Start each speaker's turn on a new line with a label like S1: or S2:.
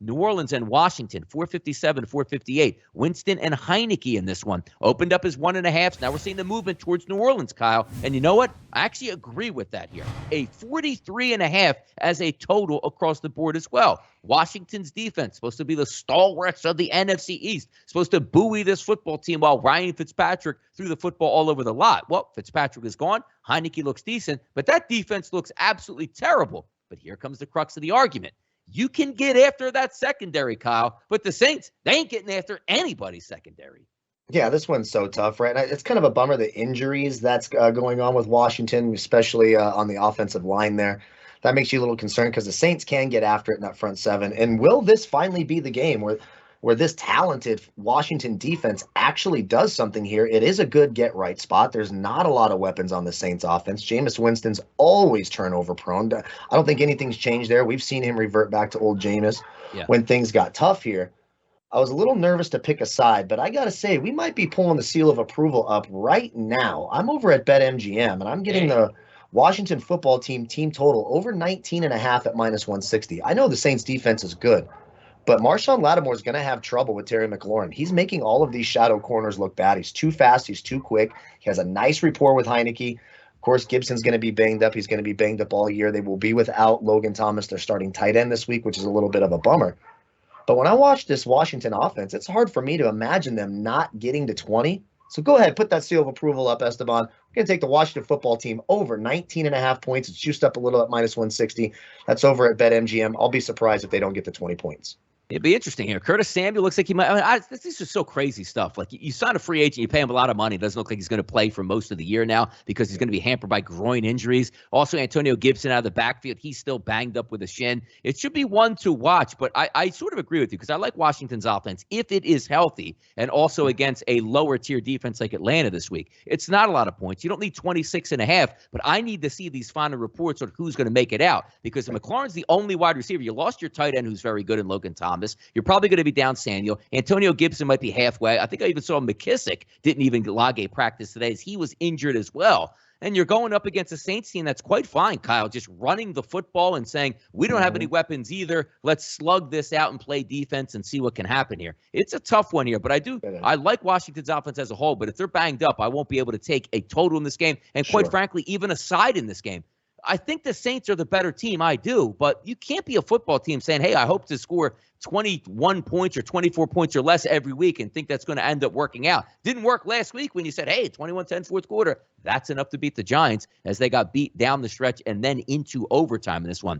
S1: New Orleans and Washington, 457, 458. Winston and Heineke in this one. Opened up as 1.5. Now we're seeing the movement towards New Orleans, Kyle. And you know what? I actually agree with that here. A 43.5 as a total across the board as well. Washington's defense, supposed to be the stalwarts of the NFC East, supposed to buoy this football team while Ryan Fitzpatrick threw the football all over the lot. Well, Fitzpatrick is gone. Heineke looks decent, but that defense looks absolutely terrible. But here comes the crux of the argument. You can get after that secondary, Kyle, but the Saints, they ain't getting after anybody's secondary.
S2: Yeah, this one's so tough, right? It's kind of a bummer, the injuries that's going on with Washington, especially on the offensive line there. That makes you a little concerned because the Saints can get after it in that front seven. And will this finally be the game where this talented Washington defense actually does something here? It is a good get-right spot. There's not a lot of weapons on the Saints offense. Jameis Winston's always turnover prone. I don't think anything's changed there. We've seen him revert back to old Jameis when things got tough here. I was a little nervous to pick a side, but I got to say, we might be pulling the seal of approval up right now. I'm over at BetMGM, and I'm getting the Washington football team total over 19.5 at -160. I know the Saints defense is good, but Marshawn Lattimore is going to have trouble with Terry McLaurin. He's making all of these shadow corners look bad. He's too fast. He's too quick. He has a nice rapport with Heineke. Of course, Gibson's going to be banged up. He's going to be banged up all year. They will be without Logan Thomas, their starting tight end this week, which is a little bit of a bummer. But when I watch this Washington offense, it's hard for me to imagine them not getting to 20. So go ahead, put that seal of approval up, Esteban. We're going to take the Washington football team over 19.5 points. It's juiced up a little at -160. That's over at BetMGM. I'll be surprised if they don't get to 20 points.
S1: It'd be interesting here. Curtis Samuel looks like he might. This is just so crazy stuff. Like you sign a free agent, you pay him a lot of money. It doesn't look like he's going to play for most of the year now because he's going to be hampered by groin injuries. Also, Antonio Gibson out of the backfield. He's still banged up with a shin. It should be one to watch, but I sort of agree with you because I like Washington's offense if it is healthy and also against a lower tier defense like Atlanta this week. It's not a lot of points. You don't need 26.5, but I need to see these final reports on who's going to make it out because McLaurin's the only wide receiver. You lost your tight end who's very good in Logan Thomas. You're probably going to be down Samuel. Antonio Gibson might be halfway. I think I even saw McKissick didn't even log a practice today as he was injured as well. And you're going up against a Saints team that's quite fine, Kyle, just running the football and saying, we don't have any weapons either. Let's slug this out and play defense and see what can happen here. It's a tough one here, but I like Washington's offense as a whole, but if they're banged up, I won't be able to take a total in this game. And quite frankly, even a side in this game. I think the Saints are the better team. I do, but you can't be a football team saying, hey, I hope to score 21 points or 24 points or less every week and think that's going to end up working out. Didn't work last week when you said, hey, 21-10 fourth quarter. That's enough to beat the Giants as they got beat down the stretch and then into overtime in this one.